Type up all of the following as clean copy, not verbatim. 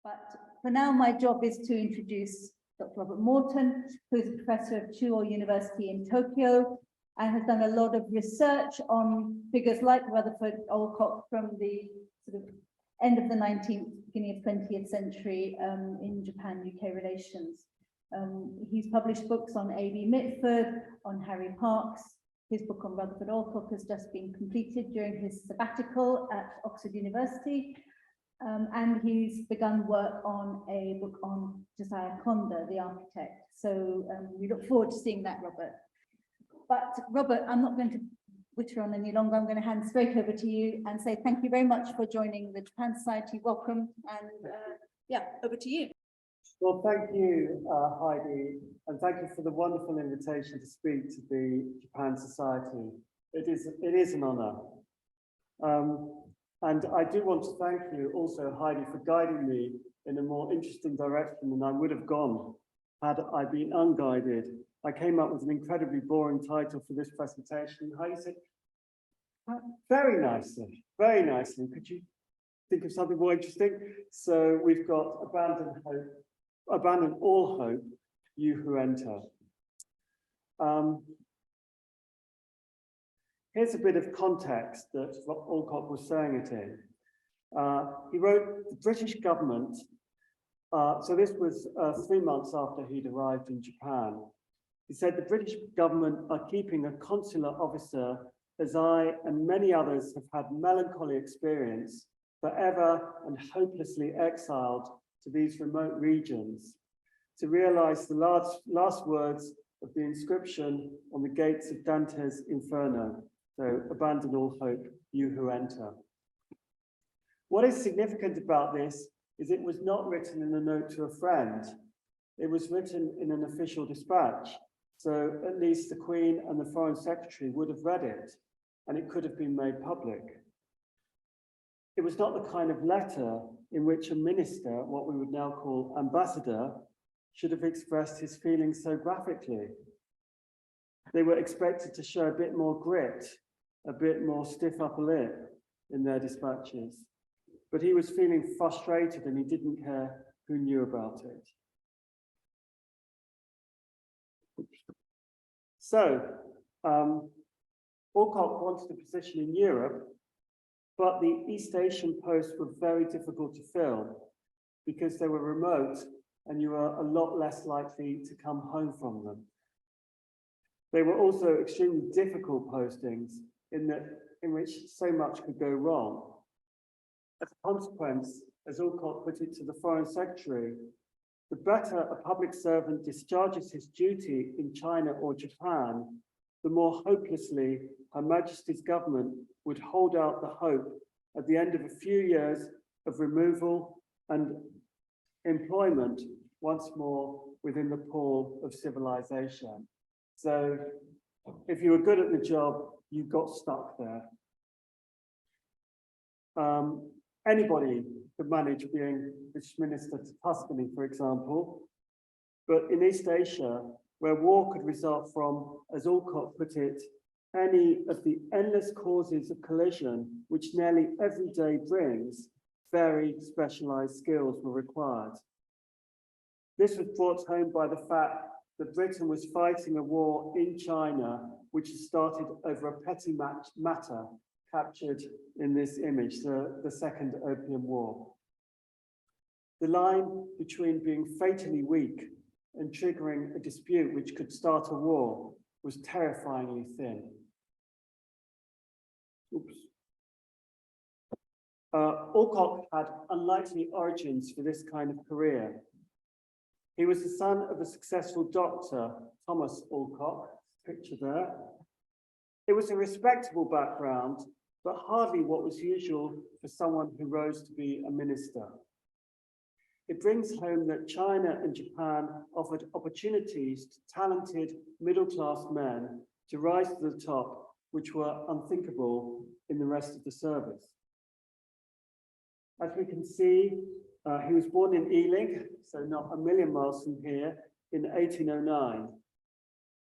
But for now, my job is to introduce Dr. Robert Morton, who is a professor of Chuo University in Tokyo and has done a lot of research on figures like Rutherford Alcock from the sort of end of the 19th, beginning of 20th century in Japan-UK relations. He's published books on A.B. Mitford, on Harry Parkes. His book on Rutherford Alcock has just been completed during his sabbatical at Oxford University. And he's begun work on a book on Josiah Conda, the architect. So we look forward to seeing that, Robert. But Robert, I'm not going to witter on any longer. I'm going to hand straight over to you and say thank you very much for joining the Japan Society. Welcome, and yeah, over to you. Well, thank you, Heidi, and thank you for the wonderful invitation to speak to the Japan Society. It is an honour. And I do want to thank you also, Heidi, for guiding me in a more interesting direction than I would have gone had I been unguided. I came up with an incredibly boring title for this presentation. Heidi said, very nicely. Could you think of something more interesting? So we've got abandon all hope, you who enter. Here's a bit of context that Alcock was saying it in. He wrote, the British government, so this was 3 months after he'd arrived in Japan. He said, the British government are keeping a consular officer as I and many others have had melancholy experience, forever and hopelessly exiled to these remote regions, to realize the last words of the inscription on the gates of Dante's Inferno. So, abandon all hope, you who enter. What is significant about this is it was not written in a note to a friend. It was written in an official dispatch. So at least the Queen and the Foreign Secretary would have read it, and it could have been made public. It was not the kind of letter in which a minister, what we would now call ambassador, should have expressed his feelings so graphically. They were expected to show a bit more grit, a bit more stiff upper lip in their dispatches. But he was feeling frustrated and he didn't care who knew about it. So, Alcock wanted a position in Europe, but the East Asian posts were very difficult to fill because they were remote and you were a lot less likely to come home from them. They were also extremely difficult postings in which so much could go wrong. As a consequence, as Alcock put it to the Foreign Secretary, the better a public servant discharges his duty in China or Japan, the more hopelessly Her Majesty's government would hold out the hope at the end of a few years of removal and employment once more within the pall of civilization. So if you were good at the job, you got stuck there. Anybody could manage being British Minister to Tuscany, for example, but in East Asia, where war could result from, as Alcock put it, any of the endless causes of collision which nearly every day brings, very specialized skills were required. This was brought home by the fact that Britain was fighting a war in China, which had started over a petty matter captured in this image, the Second Opium War. The line between being fatally weak and triggering a dispute which could start a war was terrifyingly thin. Alcock had unlikely origins for this kind of career. He was the son of a successful doctor, Thomas Alcock, picture there. It was a respectable background, but hardly what was usual for someone who rose to be a minister. It brings home that China and Japan offered opportunities to talented middle-class men to rise to the top, which were unthinkable in the rest of the service. As we can see, he was born in Ealing, so not a million miles from here, in 1809.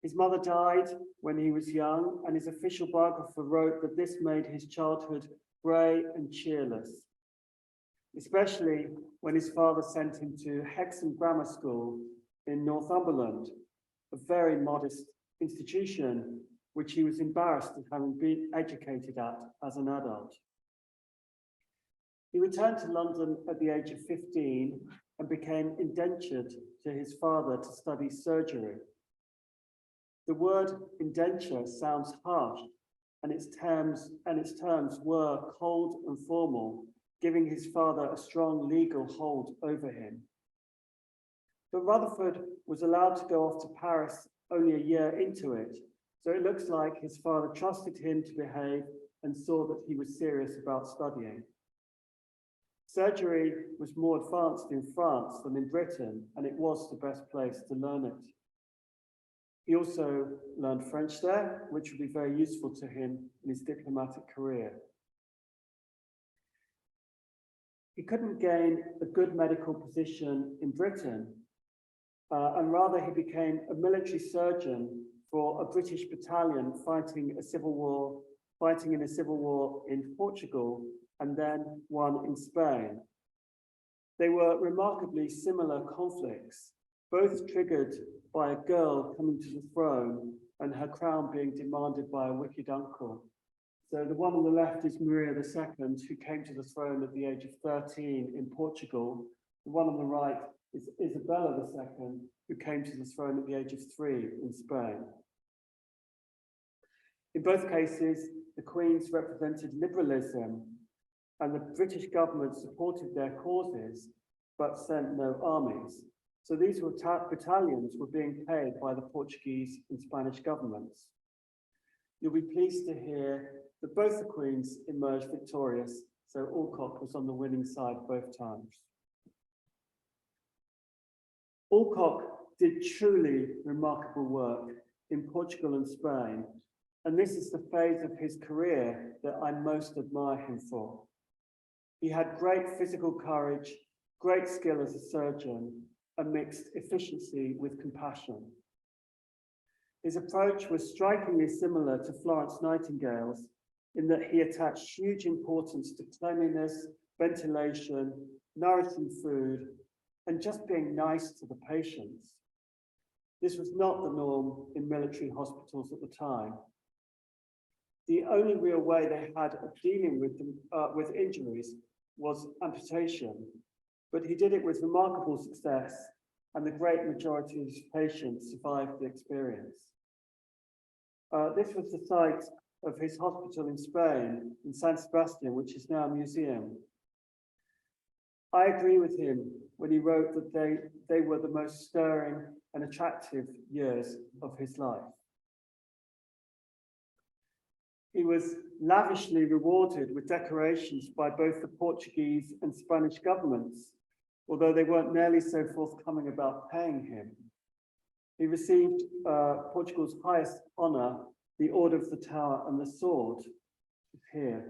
His mother died when he was young, and his official biographer wrote that this made his childhood grey and cheerless, especially when his father sent him to Hexham Grammar School in Northumberland, a very modest institution which he was embarrassed at having been educated at as an adult. He returned to London at the age of 15 and became indentured to his father to study surgery. The word indenture sounds harsh, and its terms were cold and formal, giving his father a strong legal hold over him. But Rutherford was allowed to go off to Paris only a year into it, so it looks like his father trusted him to behave and saw that he was serious about studying. Surgery was more advanced in France than in Britain, and it was the best place to learn it. He also learned French there, which would be very useful to him in his diplomatic career. He couldn't gain a good medical position in Britain, and rather he became a military surgeon for a British battalion fighting in a civil war in Portugal and then one in Spain. They were remarkably similar conflicts, both triggered by a girl coming to the throne and her crown being demanded by a wicked uncle. So the one on the left is Maria II, who came to the throne at the age of 13 in Portugal. The one on the right is Isabella II, who came to the throne at the age of 3 in Spain. In both cases, the queens represented liberalism, and the British government supported their causes, but sent no armies. So these battalions were being paid by the Portuguese and Spanish governments. You'll be pleased to hear that both the queens emerged victorious, so Alcock was on the winning side both times. Alcock did truly remarkable work in Portugal and Spain, and this is the phase of his career that I most admire him for. He had great physical courage, great skill as a surgeon, and mixed efficiency with compassion. His approach was strikingly similar to Florence Nightingale's in that he attached huge importance to cleanliness, ventilation, nourishing food, and just being nice to the patients. This was not the norm in military hospitals at the time. The only real way they had of dealing with them, with injuries was amputation, but he did it with remarkable success, and the great majority of his patients survived the experience. This was the site of his hospital in Spain, in San Sebastian, which is now a museum. I agree with him when he wrote that they were the most stirring and attractive years of his life. He was lavishly rewarded with decorations by both the Portuguese and Spanish governments, although they weren't nearly so forthcoming about paying him. He received Portugal's highest honor, the Order of the Tower and the Sword, here.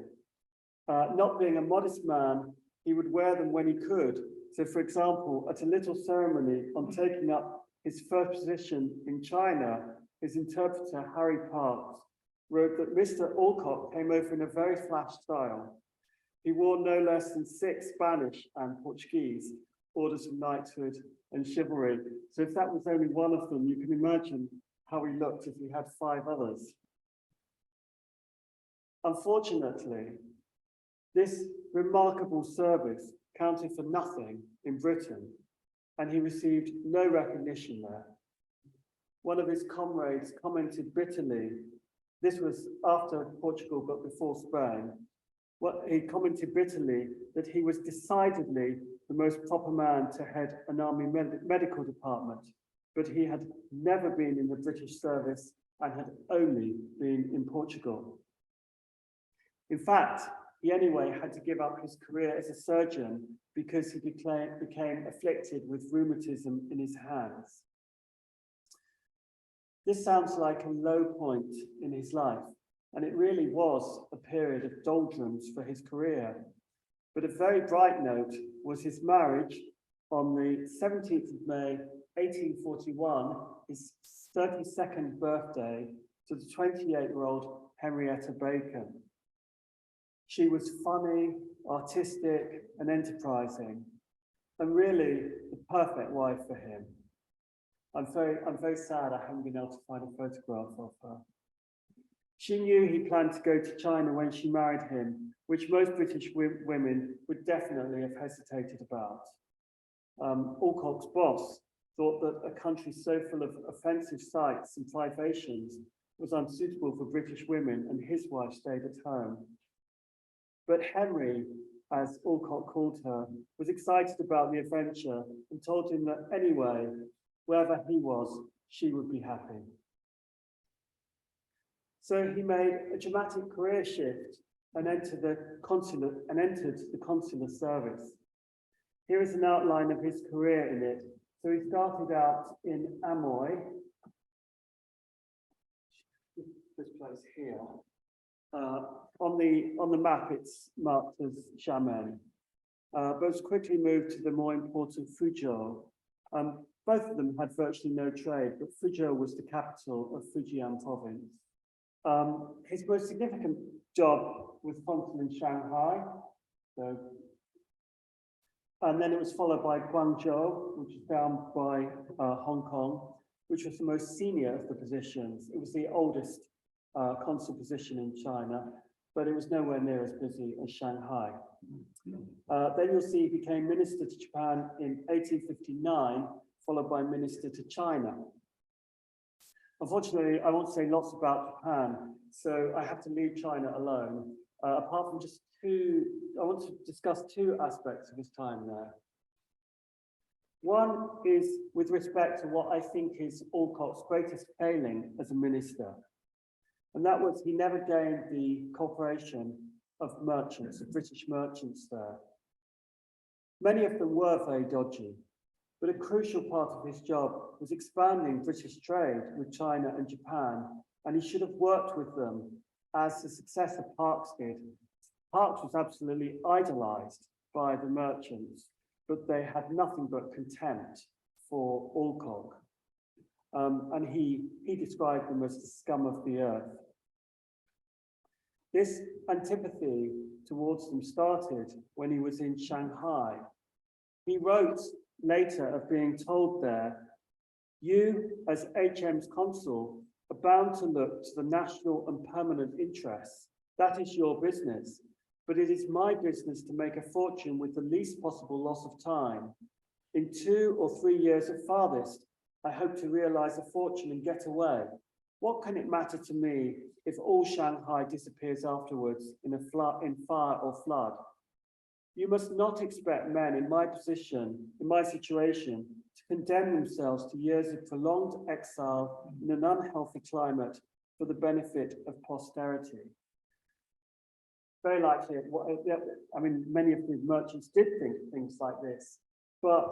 Not being a modest man, he would wear them when he could. So, for example, at a little ceremony on taking up his first position in China, his interpreter, Harry Parks, wrote that Mr. Alcock came over in a very flash style. He wore no less than 6 Spanish and Portuguese orders of knighthood and chivalry. So if that was only one of them, you can imagine how he looked if he had 5 others. Unfortunately, this remarkable service counted for nothing in Britain, and he received no recognition there. One of his comrades commented bitterly, this was after Portugal but before Spain, he commented bitterly that he was decidedly the most proper man to head an army medical department, but he had never been in the British service and had only been in Portugal. In fact, he anyway had to give up his career as a surgeon because he became afflicted with rheumatism in his hands. This sounds like a low point in his life, and it really was a period of doldrums for his career. But a very bright note was his marriage on the 17th of May, 1841, his 32nd birthday, to the 28-year-old Henrietta Bacon. She was funny, artistic, and enterprising. and really the perfect wife for him. I'm very sad I haven't been able to find a photograph of her. She knew he planned to go to China when she married him, which most British women would definitely have hesitated about. Alcock's boss thought that a country so full of offensive sights and privations was unsuitable for British women, and his wife stayed at home. But Henry, as Alcock called her, was excited about the adventure and told him that anyway, wherever he was, she would be happy. So he made a dramatic career shift and entered the consular service. Here is an outline of his career in it. So he started out in Amoy, this place here. On the map, it's marked as Xiamen, but was quickly moved to the more important Fuzhou. Both of them had virtually no trade, but Fuzhou was the capital of Fujian province. His most significant job was consul in Shanghai, and then it was followed by Guangzhou, which is down by Hong Kong, which was the most senior of the positions. It was the oldest consul position in China, but it was nowhere near as busy as Shanghai. Then you'll see he became minister to Japan in 1859, followed by minister to China. Unfortunately, I won't say lots about Japan, so I have to leave China alone. Apart from just I want to discuss two aspects of his time there. One is with respect to what I think is Alcock's greatest failing as a minister. And that was he never gained the cooperation of merchants, of British merchants there. Many of them were very dodgy, but a crucial part of his job was expanding British trade with China and Japan, and he should have worked with them as the successor Parkes did. Parkes was absolutely idolized by the merchants, but they had nothing but contempt for Alcock. And he described them as the scum of the earth. This antipathy towards them started when he was in Shanghai. He wrote later of being told there, "You, as HM's consul, are bound to look to the national and permanent interests. That is your business. But it is my business to make a fortune with the least possible loss of time. In 2 or 3 years at farthest, I hope to realize a fortune and get away. What can it matter to me if all Shanghai disappears afterwards in fire or flood? You must not expect men in my position, in my situation, to condemn themselves to years of prolonged exile in an unhealthy climate for the benefit of posterity." Very likely, I mean, many of the merchants did think things like this, but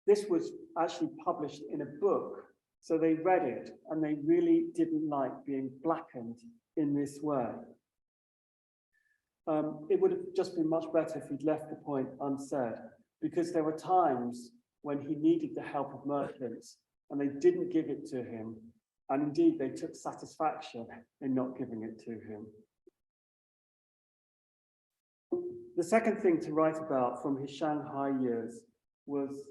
this was actually published in a book. So they read it and they really didn't like being blackened in this way. It would have just been much better if he'd left the point unsaid, because there were times when he needed the help of merchants and they didn't give it to him. And indeed, they took satisfaction in not giving it to him. The second thing to write about from his Shanghai years was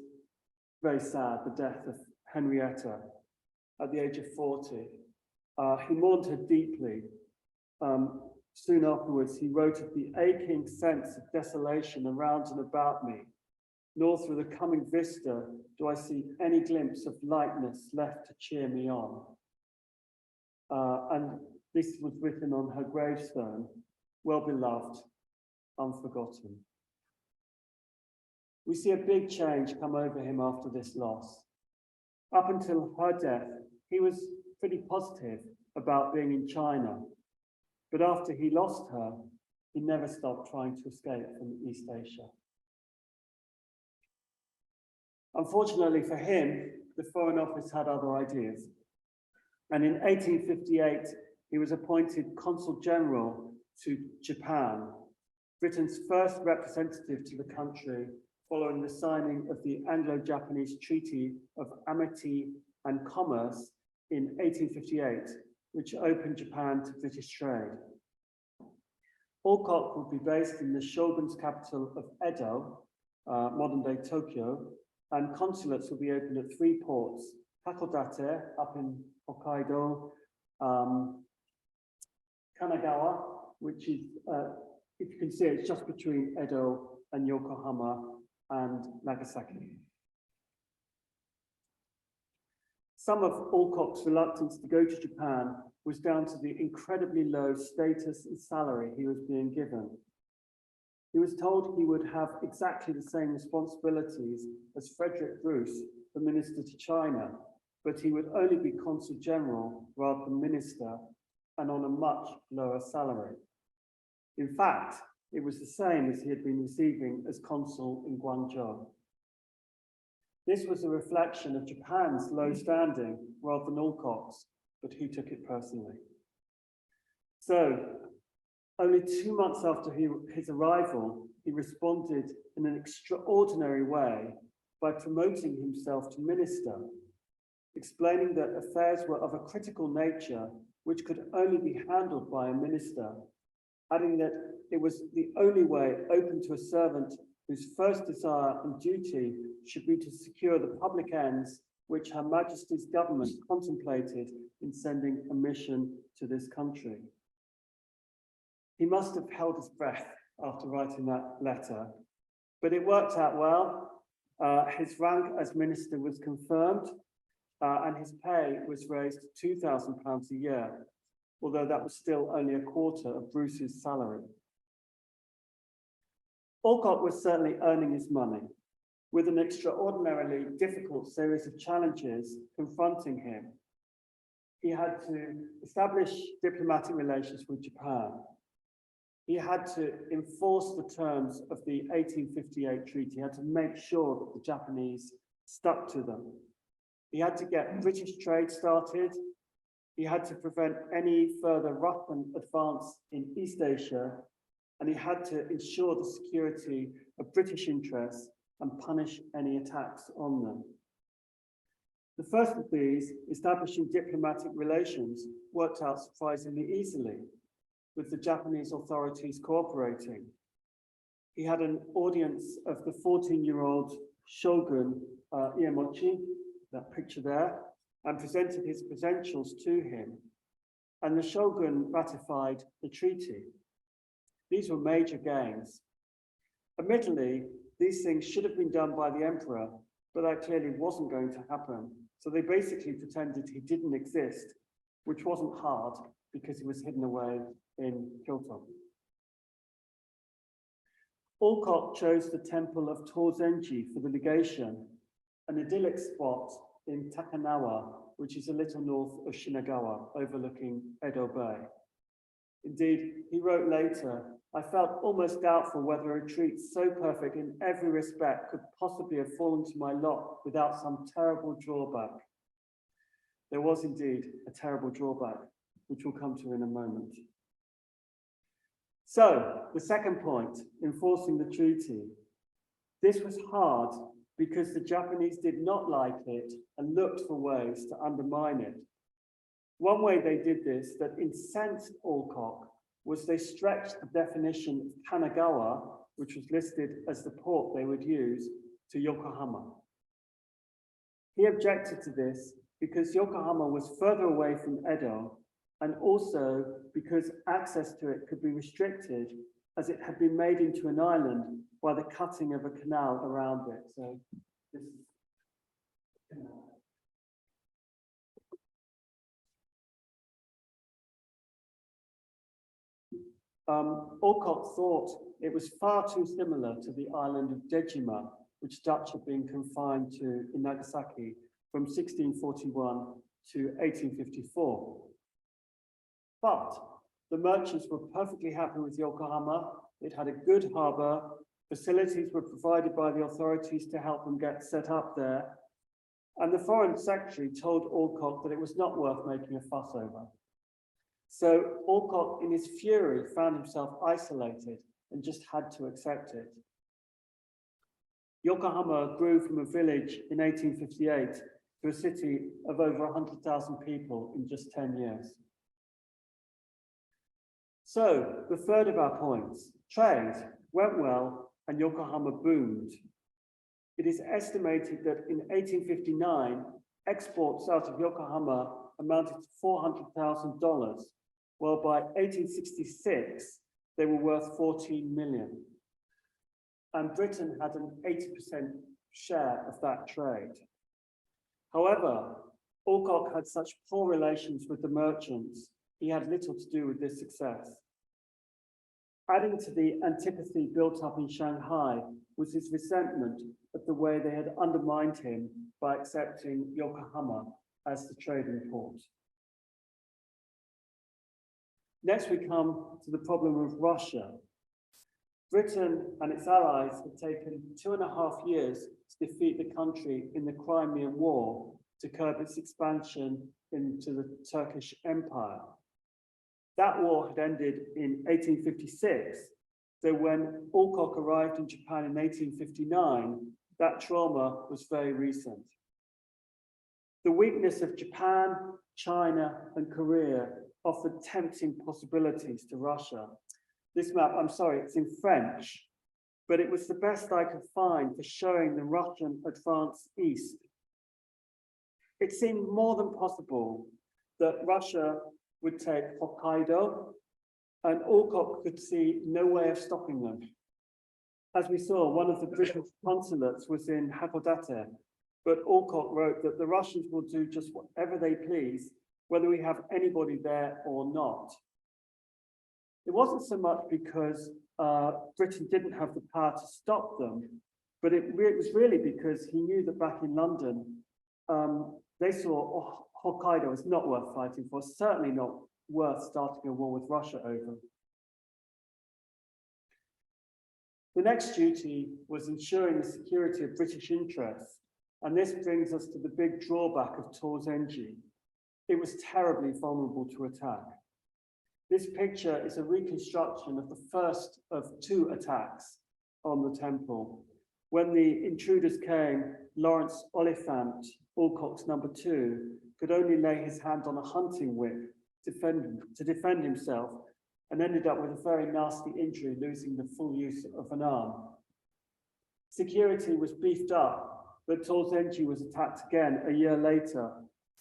very sad, the death of Henrietta at the age of 40. He mourned her deeply. Soon afterwards, he wrote of the aching sense of desolation around and about me, nor through the coming vista do I see any glimpse of lightness left to cheer me on. And this was written on her gravestone, "Well beloved, unforgotten." We see a big change come over him after this loss. Up until her death, he was pretty positive about being in China. But after he lost her, he never stopped trying to escape from East Asia. Unfortunately for him, the Foreign Office had other ideas. And in 1858, he was appointed Consul General to Japan, Britain's first representative to the country following the signing of the Anglo-Japanese Treaty of Amity and Commerce in 1858, which opened Japan to British trade. Alcock would be based in the shogun's capital of Edo, modern-day Tokyo, and consulates will be opened at 3 ports: Hakodate up in Hokkaido, Kanagawa, which is, if you can see, it's just between Edo and Yokohama and Nagasaki. Some of Alcock's reluctance to go to Japan was down to the incredibly low status and salary he was being given. He was told he would have exactly the same responsibilities as Frederick Bruce, the minister to China, but he would only be consul general rather than minister, and on a much lower salary. In fact, it was the same as he had been receiving as consul in Guangzhou. This was a reflection of Japan's low standing rather than Alcock's, but he took it personally. So, only 2 months after his arrival, he responded in an extraordinary way by promoting himself to minister, explaining that affairs were of a critical nature which could only be handled by a minister, adding that it was the only way open to a servant whose first desire and duty should be to secure the public ends which Her Majesty's government contemplated in sending a mission to this country. He must have held his breath after writing that letter, but it worked out well. His rank as minister was confirmed, and his pay was raised to £2,000 a year, although that was still only a quarter of Bruce's salary. Alcock was certainly earning his money, with an extraordinarily difficult series of challenges confronting him. He had to establish diplomatic relations with Japan. He had to enforce the terms of the 1858 treaty. He had to make sure that the Japanese stuck to them. He had to get British trade started. He had to prevent any further Russian advance in East Asia, and he had to ensure the security of British interests and punish any attacks on them. The first of these, establishing diplomatic relations, worked out surprisingly easily, with the Japanese authorities cooperating. He had an audience of the 14-year-old shogun Iemochi, that picture there, and presented his credentials to him. And the shogun ratified the treaty. These were major gains. Admittedly, these things should have been done by the emperor, but that clearly wasn't going to happen. So they basically pretended he didn't exist, which wasn't hard because he was hidden away in Kyoto. Alcock chose the temple of Tozenji for the legation, an idyllic spot in Takanawa, which is a little north of Shinagawa, overlooking Edo Bay. Indeed, he wrote later, "I felt almost doubtful whether a retreat so perfect in every respect could possibly have fallen to my lot without some terrible drawback." There was indeed a terrible drawback, which we'll come to in a moment. So, the second point, enforcing the treaty. This was hard because the Japanese did not like it and looked for ways to undermine it. One way they did this that incensed Alcock was they stretched the definition of Kanagawa, which was listed as the port they would use, to Yokohama. He objected to this because Yokohama was further away from Edo, and also because access to it could be restricted as it had been made into an island by the cutting of a canal around it. So this is the canal. Alcock thought it was far too similar to the island of Dejima, which Dutch had been confined to in Nagasaki from 1641 to 1854. But the merchants were perfectly happy with Yokohama. It had a good harbor. Facilities were provided by the authorities to help them get set up there. And the foreign secretary told Alcock that it was not worth making a fuss over. So Alcock, in his fury, found himself isolated and just had to accept it. Yokohama grew from a village in 1858 to a city of over 100,000 people in just 10 years. So the third of our points, trade went well and Yokohama boomed, it is estimated that in 1859, exports out of Yokohama amounted to $400,000, while by 1866, they were worth 14 million. And Britain had an 80% share of that trade. However, Alcock had such poor relations with the merchants, he had little to do with this success. Adding to the antipathy built up in Shanghai was his resentment at the way they had undermined him by accepting Yokohama as the trading port. Next, we come to the problem of Russia. Britain and its allies had taken 2.5 years to defeat the country in the Crimean War to curb its expansion into the Turkish Empire. That war had ended in 1856, so when Alcock arrived in Japan in 1859, that trauma was very recent. The weakness of Japan, China, and Korea offered tempting possibilities to Russia. This map, I'm sorry, it's in French, but it was the best I could find for showing the Russian advance east. It seemed more than possible that Russia would take Hokkaido, and Alcock could see no way of stopping them. As we saw, one of the British consulates was in Hakodate, but Alcock wrote that the Russians will do just whatever they please, whether we have anybody there or not. It wasn't so much because Britain didn't have the power to stop them, but it was really because he knew that back in London, they saw Hokkaido as not worth fighting for, certainly not worth starting a war with Russia over. The next duty was ensuring the security of British interests, and this brings us to the big drawback of Torzenji. It was terribly vulnerable to attack. This picture is a reconstruction of the first of 2 attacks on the temple. When the intruders came, Lawrence Oliphant, Alcock's #2, could only lay his hand on a hunting whip to defend himself, and ended up with a very nasty injury, losing the full use of an arm. Security was beefed up, but Torzenji was attacked again a year later,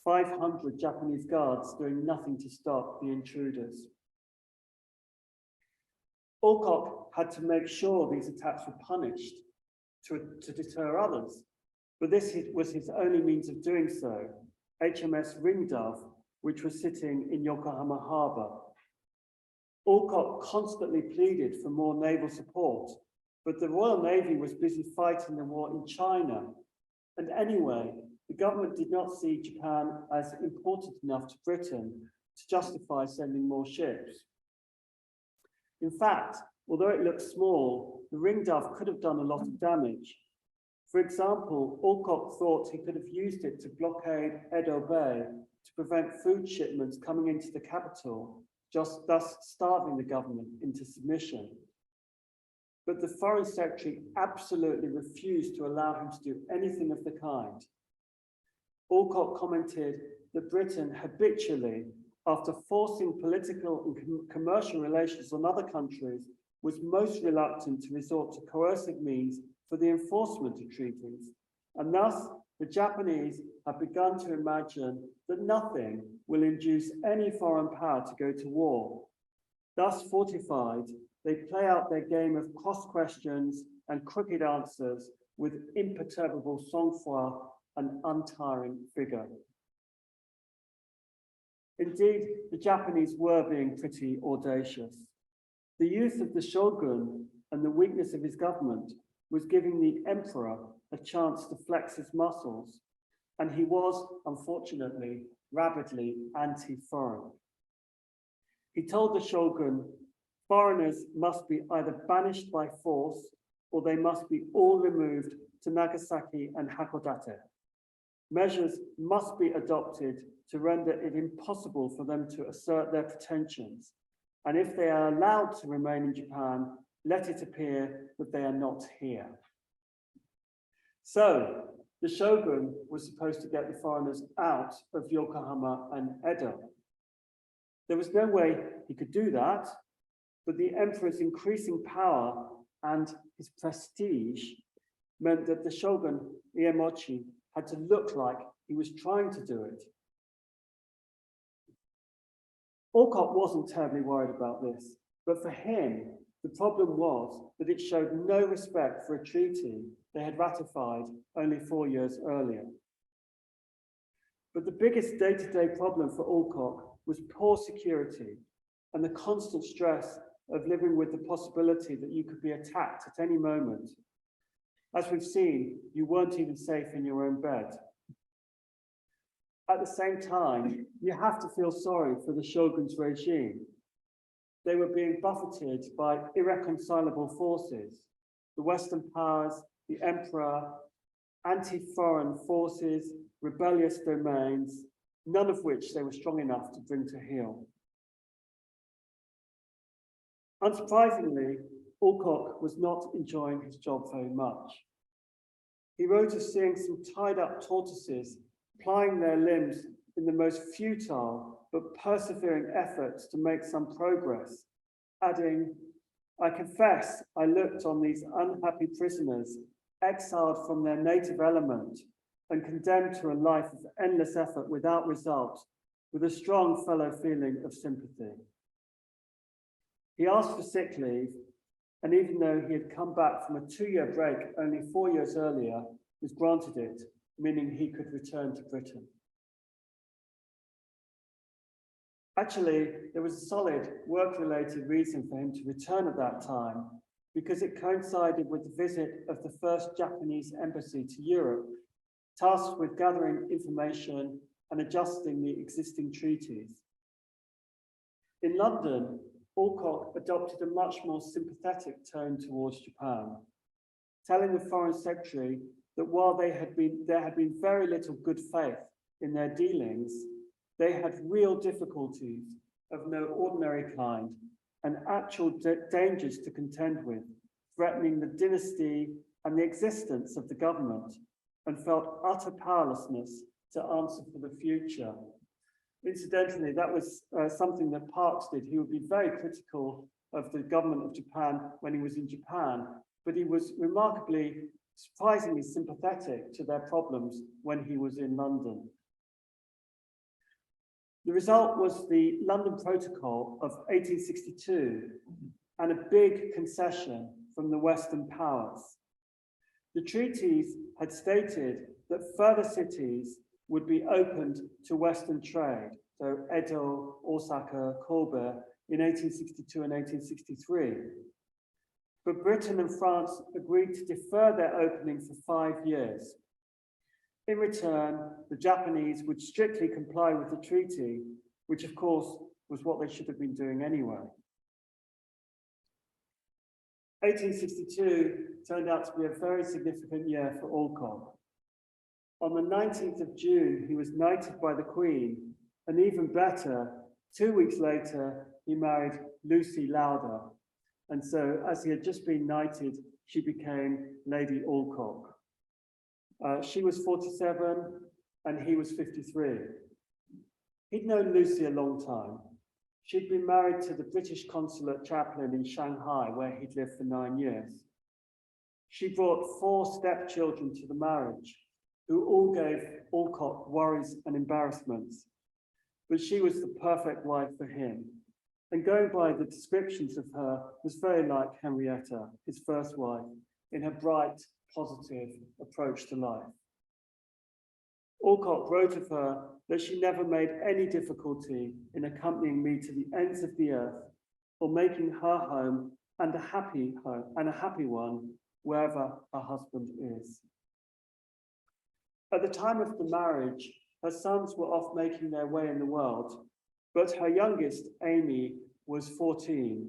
500 Japanese guards doing nothing to stop the intruders. Alcock had to make sure these attacks were punished to deter others, but this was his only means of doing so. HMS Ringdove, which was sitting in Yokohama Harbor. Alcock constantly pleaded for more naval support, but the Royal Navy was busy fighting the war in China. And anyway, the government did not see Japan as important enough to Britain to justify sending more ships. In fact, although it looked small, the Ringdove could have done a lot of damage. For example, Alcock thought he could have used it to blockade Edo Bay to prevent food shipments coming into the capital, thus starving the government into submission. But the Foreign Secretary absolutely refused to allow him to do anything of the kind. Alcock commented that Britain habitually, after forcing political and commercial relations on other countries, was most reluctant to resort to coercive means for the enforcement of treaties. And thus, the Japanese have begun to imagine that nothing will induce any foreign power to go to war. Thus fortified, they play out their game of cross questions and crooked answers with imperturbable sang-froid and untiring vigor. Indeed, the Japanese were being pretty audacious. The youth of the shogun and the weakness of his government was giving the emperor a chance to flex his muscles, and he was, unfortunately, rabidly anti-foreign. He told the shogun, foreigners must be either banished by force or they must be all removed to Nagasaki and Hakodate. Measures must be adopted to render it impossible for them to assert their pretensions. And if they are allowed to remain in Japan, let it appear that they are not here. So the shogun was supposed to get the foreigners out of Yokohama and Edo. There was no way he could do that, but the emperor's increasing power and his prestige meant that the shogun, Iemochi, had to look like he was trying to do it. Alcock wasn't terribly worried about this, but for him, the problem was that it showed no respect for a treaty they had ratified only 4 years earlier. But the biggest day-to-day problem for Alcock was poor security and the constant stress of living with the possibility that you could be attacked at any moment. As we've seen, you weren't even safe in your own bed. At the same time, you have to feel sorry for the shogun's regime. They were being buffeted by irreconcilable forces, the Western powers, the emperor, anti-foreign forces, rebellious domains, none of which they were strong enough to bring to heel. Unsurprisingly, Alcock was not enjoying his job very much. He wrote of seeing some tied-up tortoises plying their limbs in the most futile but persevering efforts to make some progress, adding, "I confess I looked on these unhappy prisoners, exiled from their native element and condemned to a life of endless effort without result, with a strong fellow feeling of sympathy." He asked for sick leave, and even though he had come back from a 2-year break only 4 years earlier, was granted it, meaning he could return to Britain. Actually, there was a solid work-related reason for him to return at that time, because it coincided with the visit of the first Japanese embassy to Europe, tasked with gathering information and adjusting the existing treaties. In London, Alcock adopted a much more sympathetic tone towards Japan, telling the Foreign Secretary that while there had been very little good faith in their dealings, they had real difficulties of no ordinary kind and actual dangers to contend with, threatening the dynasty and the existence of the government, and felt utter powerlessness to answer for the future. Incidentally, that was something that Parkes did. He would be very critical of the government of Japan when he was in Japan, but he was remarkably, surprisingly sympathetic to their problems when he was in London. The result was the London Protocol of 1862 and a big concession from the Western powers. The treaties had stated that further cities would be opened to Western trade, so Edo, Osaka, Kobe, in 1862 and 1863. But Britain and France agreed to defer their opening for 5 years. In return, the Japanese would strictly comply with the treaty, which of course was what they should have been doing anyway. 1862 turned out to be a very significant year for Alcock. On the 19th of June, he was knighted by the Queen, and even better, 2 weeks later, he married Lucy Lauder. And so, as he had just been knighted, she became Lady Alcock. She was 47 and he was 53. He'd known Lucy a long time. She'd been married to the British consulate chaplain in Shanghai, where he'd lived for 9 years. She brought 4 stepchildren to the marriage, who all gave Alcock worries and embarrassments. But she was the perfect wife for him. And going by the descriptions of her, was very like Henrietta, his first wife, in her bright, positive approach to life. Alcock wrote of her that she never made any difficulty in accompanying me to the ends of the earth or making her home and a happy one wherever her husband is. At the time of the marriage, her sons were off making their way in the world, but her youngest, Amy, was 14,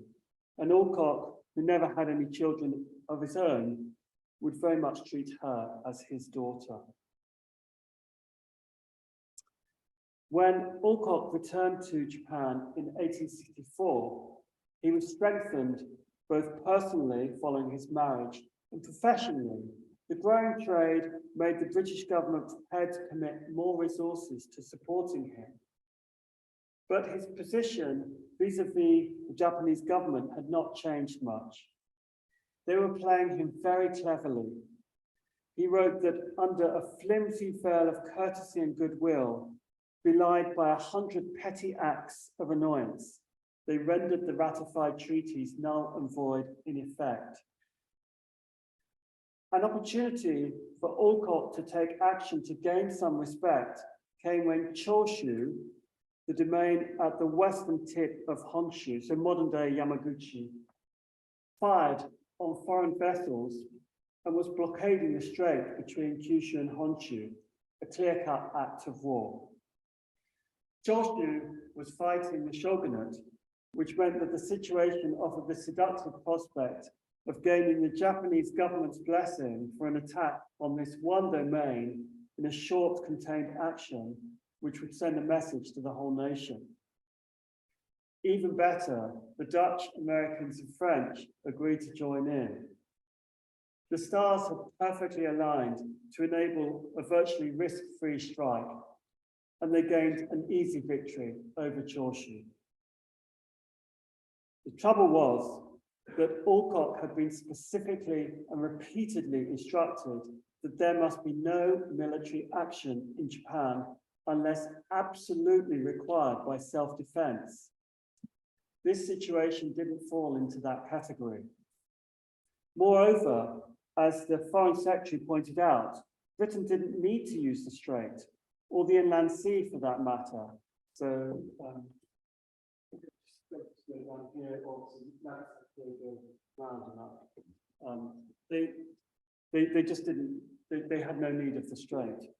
and Alcock, who never had any children of his own, would very much treat her as his daughter. When Alcock returned to Japan in 1864, he was strengthened both personally following his marriage and professionally. The growing trade made the British government prepared to commit more resources to supporting him. But his position vis-a-vis the Japanese government had not changed much. They were playing him very cleverly. he wrote that under a flimsy veil of courtesy and goodwill, belied by 100 petty acts of annoyance, they rendered the ratified treaties null and void in effect. An opportunity for Alcock to take action to gain some respect came when Choshu, the domain at the western tip of Honshu, so modern-day Yamaguchi, fired on foreign vessels and was blockading the strait between Kyushu and Honshu, a clear-cut act of war. Choshu was fighting the shogunate, which meant that the situation offered the seductive prospect of gaining the Japanese government's blessing for an attack on this one domain in a short, contained action, which would send a message to the whole nation. Even better, the Dutch, Americans, and French agreed to join in. The stars had perfectly aligned to enable a virtually risk-free strike, and they gained an easy victory over Choshu. The trouble was that Alcock had been specifically and repeatedly instructed that there must be no military action in Japan unless absolutely required by self-defense. This situation didn't fall into that category. Moreover, as the Foreign Secretary pointed out, Britain didn't need to use the Strait, or the inland sea for that matter. So, they just didn't, they had no need of the Strait.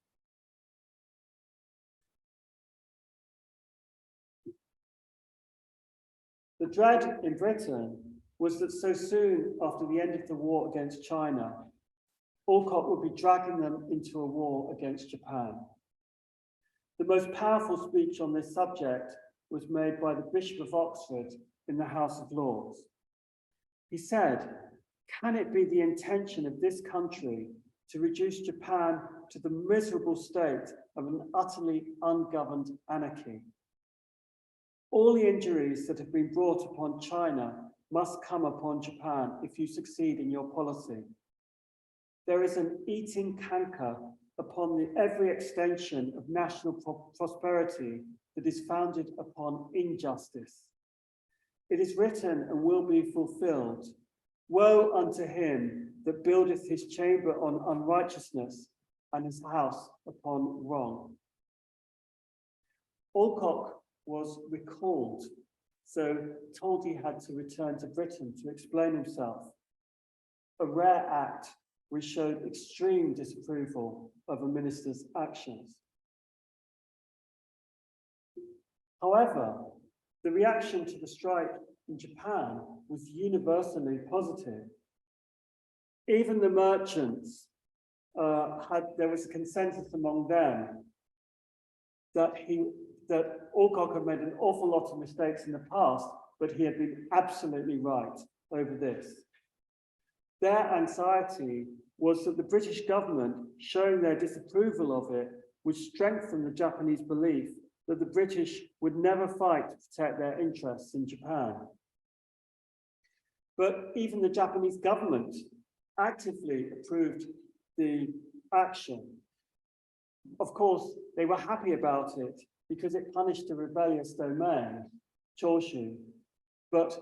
The dread in Britain was that so soon after the end of the war against China, Alcock would be dragging them into a war against Japan. The most powerful speech on this subject was made by the Bishop of Oxford in the House of Lords. He said, "Can it be the intention of this country to reduce Japan to the miserable state of an utterly ungoverned anarchy? All the injuries that have been brought upon China must come upon Japan if you succeed in your policy. There is an eating canker upon every extension of national prosperity that is founded upon injustice. It is written and will be fulfilled. Woe unto him that buildeth his chamber on unrighteousness and his house upon wrong." Alcock was recalled, so told he had to return to Britain to explain himself. A rare act which showed extreme disapproval of a minister's actions. However, the reaction to the strike in Japan was universally positive. Even the merchants there was a consensus among them that Alcock had made an awful lot of mistakes in the past, but he had been absolutely right over this. Their anxiety was that the British government, showing their disapproval of it, would strengthen the Japanese belief that the British would never fight to protect their interests in Japan. But even the Japanese government actively approved the action. Of course, they were happy about it because it punished a rebellious domain, Choshu, but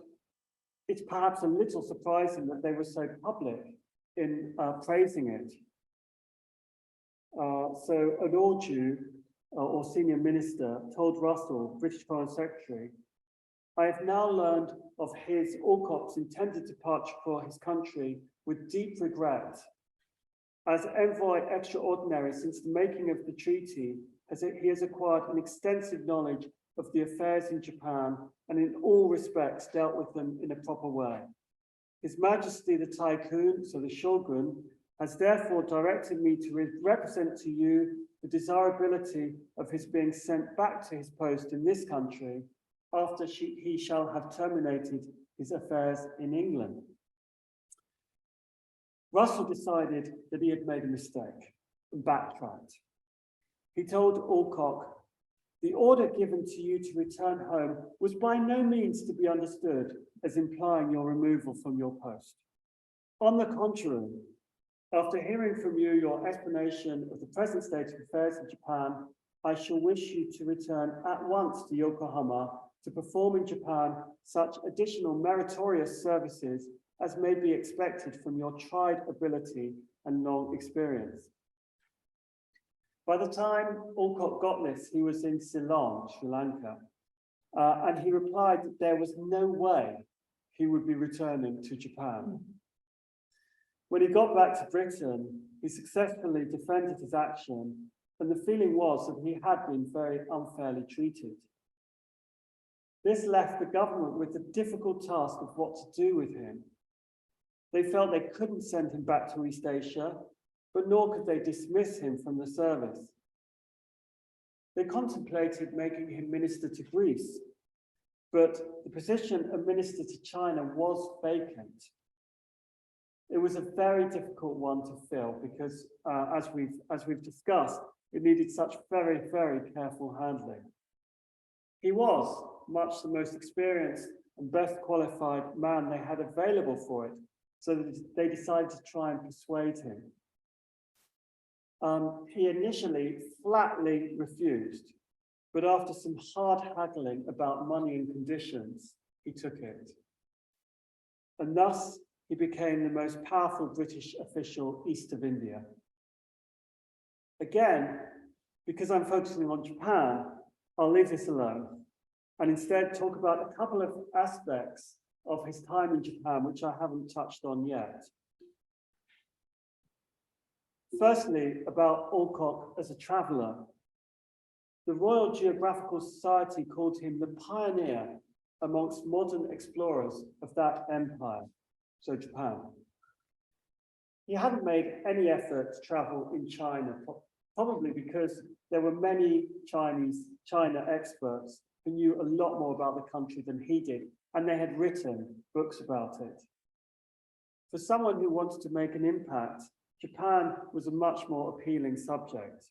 it's perhaps a little surprising that they were so public in praising it. So Onoju, or senior minister, told Russell, British Foreign Secretary, "I have now learned of his, Alcock's, intended departure for his country with deep regret. As envoy extraordinary since the making of the treaty, he has acquired an extensive knowledge of the affairs in Japan and in all respects dealt with them in a proper way. His Majesty the Tycoon, so the Shogun, has therefore directed me to represent to you the desirability of his being sent back to his post in this country after he shall have terminated his affairs in England." Russell decided that he had made a mistake and backtracked. He told Alcock, "The order given to you to return home was by no means to be understood as implying your removal from your post. On the contrary, After hearing from you your explanation of the present state of affairs in Japan, I shall wish you to return at once to Yokohama to perform in Japan such additional meritorious services as may be expected from your tried ability and long experience. By the time Alcock got this, he was in Ceylon, Sri Lanka, and he replied that there was no way he would be returning to Japan. When he got back to Britain, he successfully defended his action, and the feeling was that he had been very unfairly treated. This left the government with the difficult task of what to do with him. They felt they couldn't send him back to East Asia, but nor could they dismiss him from the service. They contemplated making him minister to Greece, but the position of minister to China was vacant. It was a very difficult one to fill because, as we've discussed, it needed such very, very careful handling. He was much the most experienced and best qualified man they had available for it, so that they decided to try and persuade him. He initially flatly refused, but after some hard haggling about money and conditions, he took it. And thus, he became the most powerful British official east of India. Again, because I'm focusing on Japan, I'll leave this alone and instead talk about a couple of aspects of his time in Japan, which I haven't touched on yet. Firstly, about Alcock as a traveller. The Royal Geographical Society called him the pioneer amongst modern explorers of that empire, so Japan. He hadn't made any effort to travel in China, probably because there were many China experts who knew a lot more about the country than he did, and they had written books about it. For someone who wanted to make an impact, Japan was a much more appealing subject.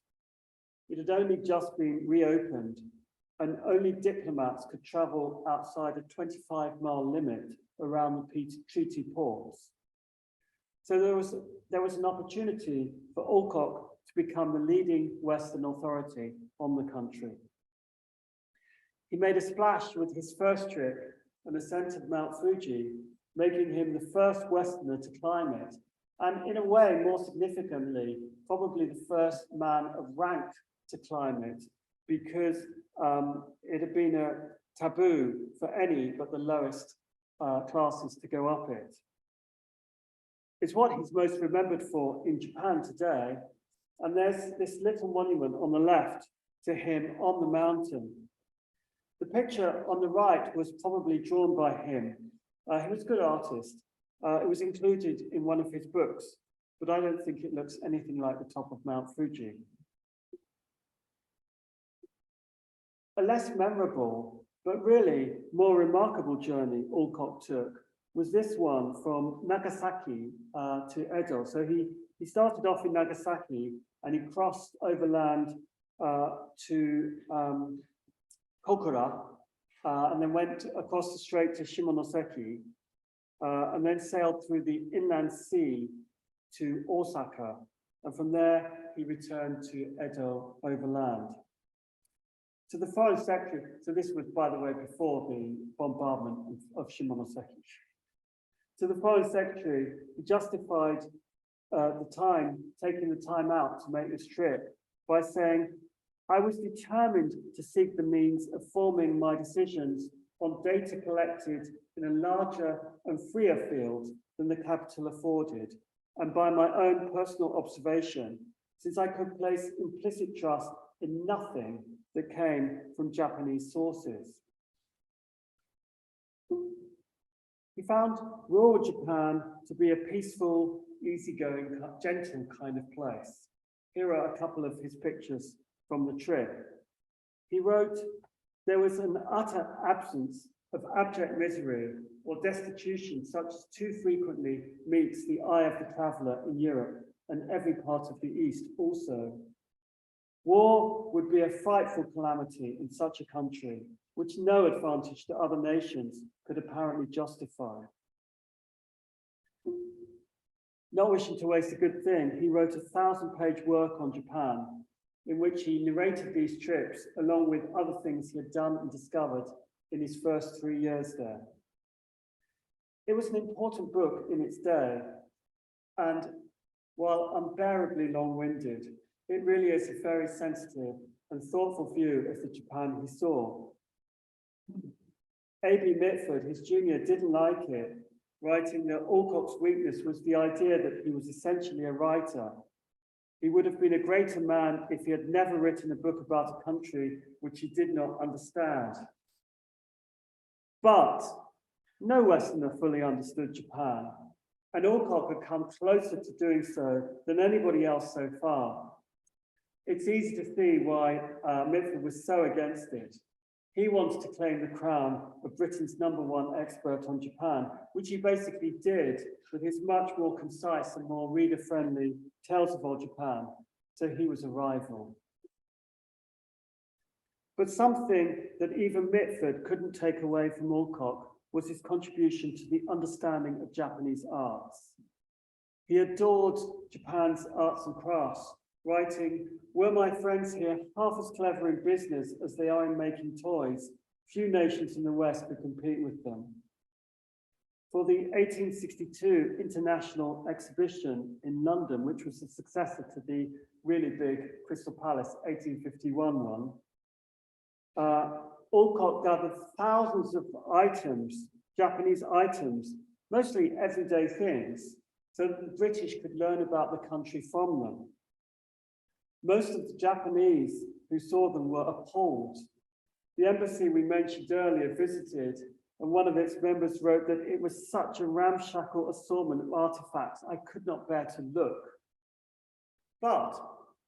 It had only just been reopened, and only diplomats could travel outside a 25-mile limit around the treaty ports. So there was an opportunity for Alcock to become the leading Western authority on the country. He made a splash with his first trip, an ascent of Mount Fuji, making him the first Westerner to climb it, and in a way, more significantly, probably the first man of rank to climb it, because it had been a taboo for any but the lowest classes to go up it. It's what he's most remembered for in Japan today, and there's this little monument on the left to him on the mountain. The picture on the right was probably drawn by him. He was a good artist. It was included in one of his books, but I don't think it looks anything like the top of Mount Fuji. A less memorable, but really more remarkable journey Alcock took was this one from Nagasaki to Edo. So he started off in Nagasaki and he crossed overland to Kokura and then went across the strait to Shimonoseki and then sailed through the inland sea to Osaka. And from there, he returned to Edo overland. To the Foreign Secretary, so this was, by the way, before the bombardment of Shimonoseki. To the Foreign Secretary, he justified taking the time out to make this trip by saying, I was determined to seek the means of forming my decisions on data collected in a larger and freer field than the capital afforded, and by my own personal observation, since I could place implicit trust in nothing that came from Japanese sources. He found rural Japan to be a peaceful, easygoing, gentle kind of place. Here are a couple of his pictures from the trip. He wrote, there was an utter absence of abject misery or destitution such as too frequently meets the eye of the traveller in Europe and every part of the East also. War would be a frightful calamity in such a country, which no advantage to other nations could apparently justify. Not wishing to waste a good thing, he wrote a 1,000-page work on Japan, in which he narrated these trips along with other things he had done and discovered in his first 3 years there. It was an important book in its day, and while unbearably long-winded, it really is a very sensitive and thoughtful view of the Japan he saw. A.B. Mitford, his junior, didn't like it, writing that Alcock's weakness was the idea that he was essentially a writer. He would have been a greater man if he had never written a book about a country which he did not understand. But no Westerner fully understood Japan, and Alcock had come closer to doing so than anybody else so far. It's easy to see why Mitford was so against it. He wanted to claim the crown of Britain's #1 expert on Japan, which he basically did with his much more concise and more reader-friendly Tales of Old Japan, so he was a rival. But something that even Mitford couldn't take away from Alcock was his contribution to the understanding of Japanese arts. He adored Japan's arts and crafts, writing, "Were my friends here half as clever in business as they are in making toys, few nations in the West could compete with them." For the 1862 International Exhibition in London, which was the successor to the really big Crystal Palace 1851 one, Alcock gathered thousands of items, Japanese items, mostly everyday things, so that the British could learn about the country from them. Most of the Japanese who saw them were appalled. The embassy we mentioned earlier visited, and one of its members wrote that it was such a ramshackle assortment of artifacts, I could not bear to look. But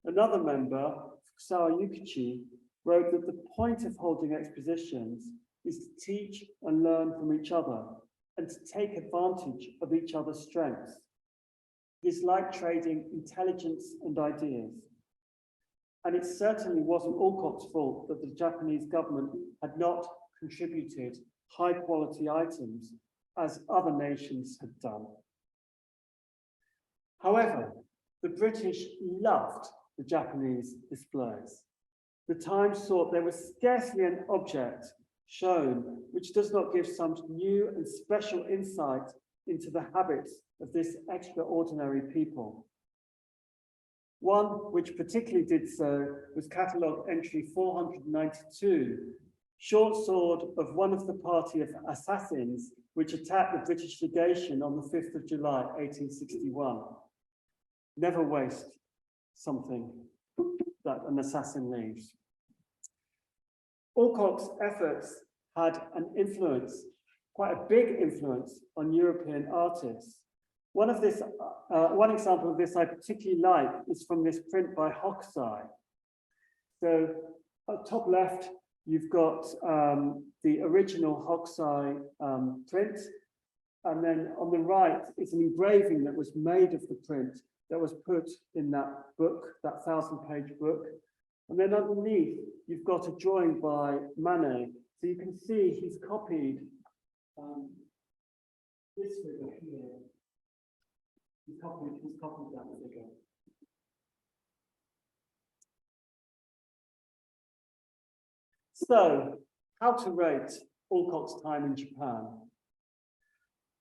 another member, Fukusawa Yukichi, wrote that the point of holding expositions is to teach and learn from each other and to take advantage of each other's strengths. It is like trading intelligence and ideas. And it certainly wasn't Alcock's fault that the Japanese government had not contributed high-quality items as other nations had done. However, the British loved the Japanese displays. The Times thought there was scarcely an object shown which does not give some new and special insight into the habits of this extraordinary people. One which particularly did so was catalogue entry 492, short sword of one of the party of assassins which attacked the British legation on the 5th of July, 1861. Never waste something that an assassin leaves. Alcock's efforts had an influence, quite a big influence, on European artists. One example of this I particularly like is from this print by Hokusai. So at top left, you've got the original Hokusai print, and then on the right is an engraving that was made of the print that was put in that book, that 1,000-page book. And then underneath, you've got a drawing by Manet. So you can see he's copied this figure here. He's copied that figure. So, how to rate Alcock's time in Japan?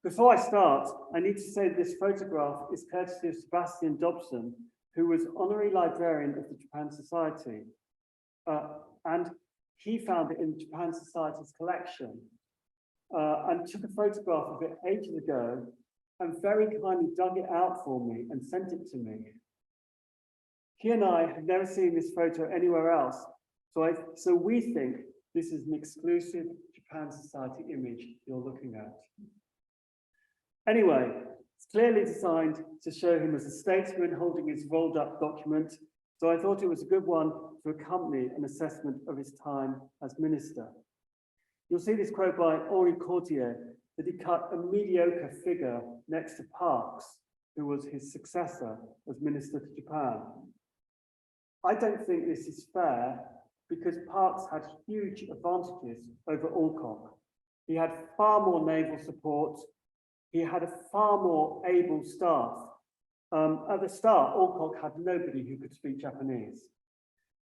Before I start, I need to say this photograph is courtesy of Sebastian Dobson, who was honorary librarian of the Japan Society. And he found it in the Japan Society's collection and took a photograph of it ages ago and very kindly dug it out for me and sent it to me. He and I had never seen this photo anywhere else, so we think this is an exclusive Japan Society image you're looking at. Anyway, it's clearly designed to show him as a statesman holding his rolled up document, so I thought it was a good one to accompany an assessment of his time as minister. You'll see this quote by Henri Cordier that he cut a mediocre figure next to Parkes, who was his successor as minister to Japan. I don't think this is fair because Parkes had huge advantages over Alcock. He had far more naval support. He had a far more able staff, At the start, Alcock had nobody who could speak Japanese.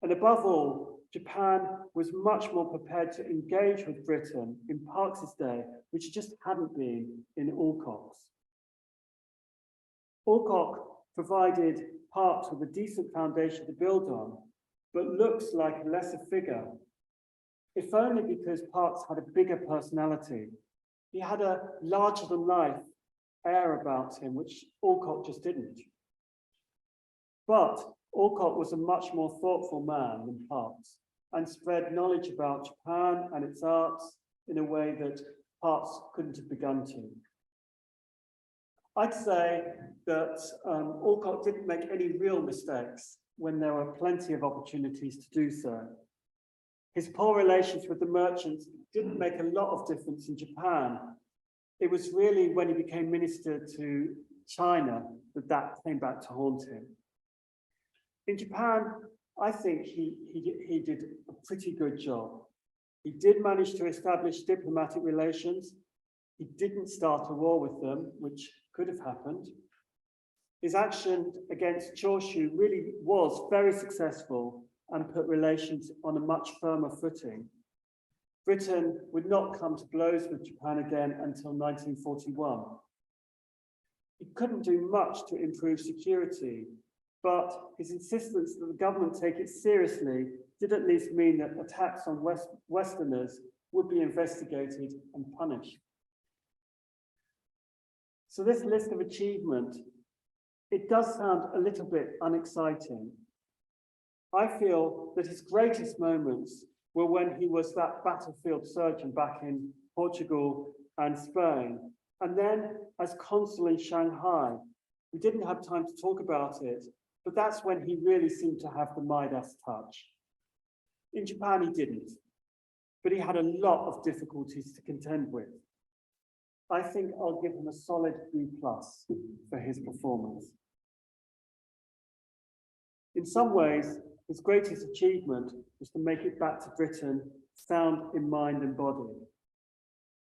And above all, Japan was much more prepared to engage with Britain in Parkes's day, which just hadn't been in Alcock's. Alcock provided Parkes with a decent foundation to build on, but looks like a lesser figure, if only because Parkes had a bigger personality. He had a larger-than-life air about him, which Alcock just didn't. But Alcock was a much more thoughtful man than Parkes and spread knowledge about Japan and its arts in a way that Parkes couldn't have begun to. I'd say that Alcock didn't make any real mistakes when there were plenty of opportunities to do so. His poor relations with the merchants didn't make a lot of difference in Japan. It was really when he became minister to China that came back to haunt him. In Japan, I think he did a pretty good job. He did manage to establish diplomatic relations. He didn't start a war with them, which could have happened. His action against Choshu really was very successful and put relations on a much firmer footing. Britain would not come to blows with Japan again until 1941. He couldn't do much to improve security, but his insistence that the government take it seriously did at least mean that attacks on Westerners would be investigated and punished. So this list of achievement, it does sound a little bit unexciting. I feel that his greatest moments were when he was that battlefield surgeon back in Portugal and Spain. And then as consul in Shanghai, we didn't have time to talk about it, but that's when he really seemed to have the Midas touch. In Japan, he didn't, but he had a lot of difficulties to contend with. I think I'll give him a solid B+ for his performance. In some ways, his greatest achievement was to make it back to Britain sound in mind and body.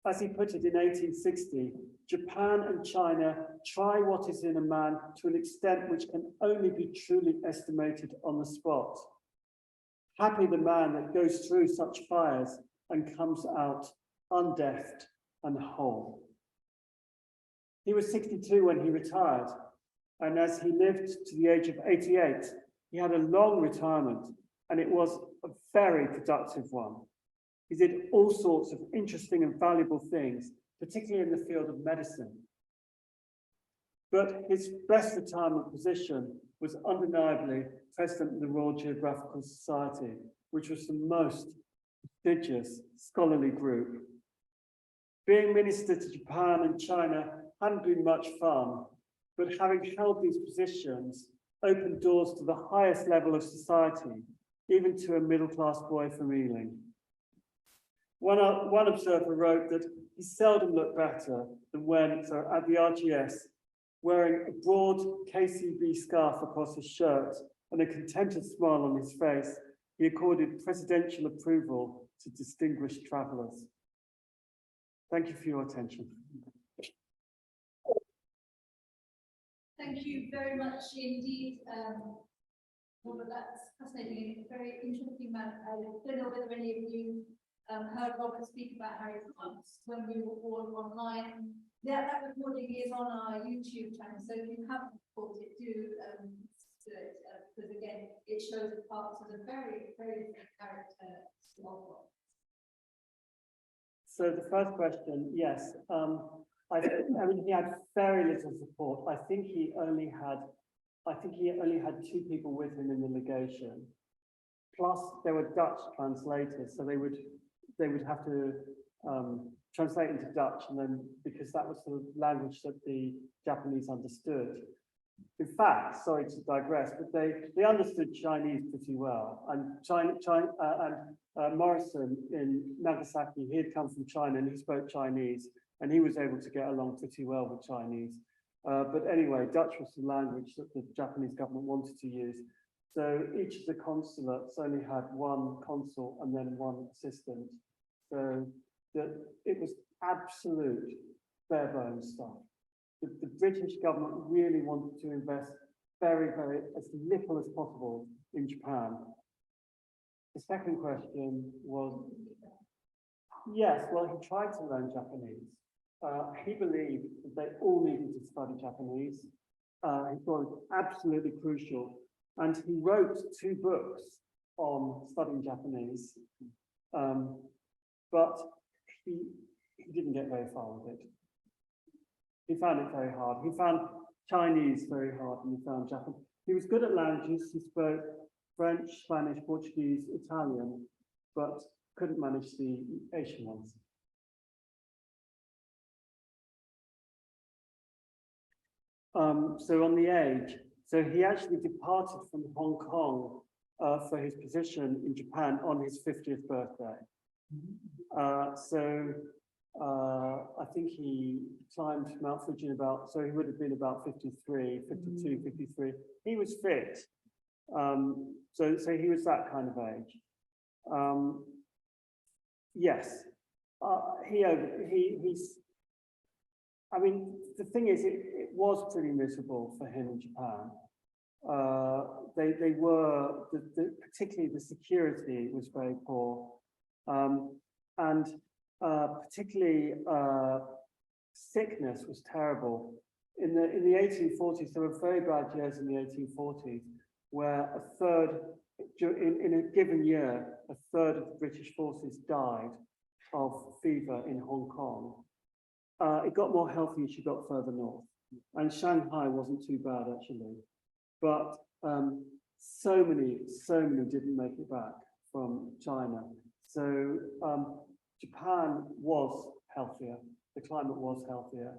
As he put it in 1860, Japan and China try what is in a man to an extent which can only be truly estimated on the spot. Happy the man that goes through such fires and comes out undeft and whole. He was 62 when he retired, and as he lived to the age of 88, he had a long retirement, and it was a very productive one. He did all sorts of interesting and valuable things, particularly in the field of medicine. But his best retirement position was undeniably president of the Royal Geographical Society, which was the most prestigious scholarly group. Being minister to Japan and China hadn't been much fun, but having held these positions opened doors to the highest level of society, even to a middle-class boy from Ealing. One observer wrote that he seldom looked better than when, at the RGS, wearing a broad KCB scarf across his shirt and a contented smile on his face, he accorded presidential approval to distinguished travellers. Thank you for your attention. Thank you very much indeed, Robert. That's fascinating. Very interesting man. I don't know whether any of you heard Robert speak about Harry Potts when we were all online. Yeah, that recording is on our YouTube channel, so if you haven't caught it, do it, because again, it shows Potts as a very, very different character. So the first question, yes. I mean, he had very little support. I think he only had 2 people with him in the legation. Plus, there were Dutch translators, so they would have to translate into Dutch, and then because that was the language that the Japanese understood. In fact, sorry to digress, but they understood Chinese pretty well. And Morrison in Nagasaki, he had come from China and he spoke Chinese, and he was able to get along pretty well with Chinese. But anyway, Dutch was the language that the Japanese government wanted to use. So each of the consulates only had 1 consul and then 1 assistant. So that it was absolute bare bones stuff. the British government really wanted to invest as little as possible in Japan. The second question was, yes, well, he tried to learn Japanese. He believed that they all needed to study Japanese. He thought it was absolutely crucial. And he wrote 2 books on studying Japanese, but he didn't get very far with it. He found it very hard. He found Chinese very hard, and he found Japanese. He was good at languages. He spoke French, Spanish, Portuguese, Italian, but couldn't manage the Asian ones. So on the age, so he actually departed from Hong Kong for his position in Japan on his 50th birthday. I think he climbed Mount Fuji so he would have been about 53, 52, 53. He was fit. So he was that kind of age. Yes, I mean, the thing is, it was pretty miserable for him in Japan. They were, particularly the security was very poor. And particularly sickness was terrible. In the 1840s, there were very bad years in the 1840s, where in a given year, a third of the British forces died of fever in Hong Kong. It got more healthy as you got further north, and Shanghai wasn't too bad actually, but so many didn't make it back from China. So Japan was healthier, the climate was healthier,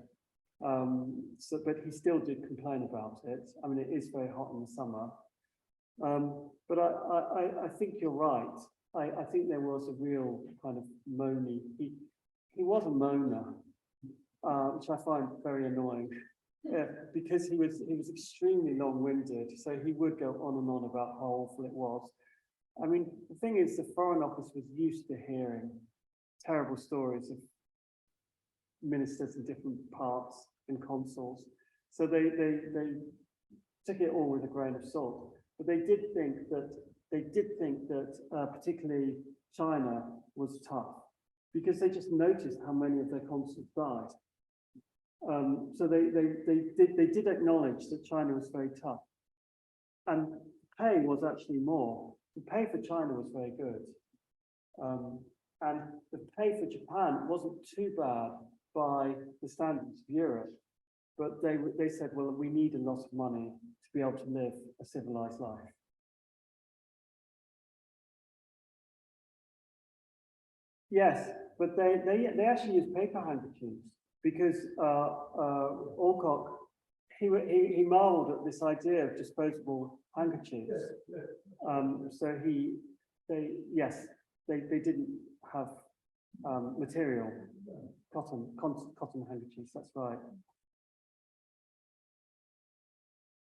but he still did complain about it. I mean, it is very hot in the summer, but I think you're right. I think there was a real kind of moany. He was a moaner, which I find very annoying, because he was extremely long-winded. So he would go on and on about how awful it was. I mean, the thing is, the Foreign Office was used to hearing terrible stories of ministers in different parts and consuls. So they took it all with a grain of salt. But they did think that particularly China was tough, because they just noticed how many of their consuls died. So they did acknowledge that China was very tough, and pay was actually more. The pay for China was very good, and the pay for Japan wasn't too bad by the standards of Europe, but they said, well, we need a lot of money to be able to live a civilized life. Yes, but they actually used paper handkerchiefs, because Alcock, he marveled at this idea of disposable handkerchiefs. So they didn't have material, cotton handkerchiefs, that's right.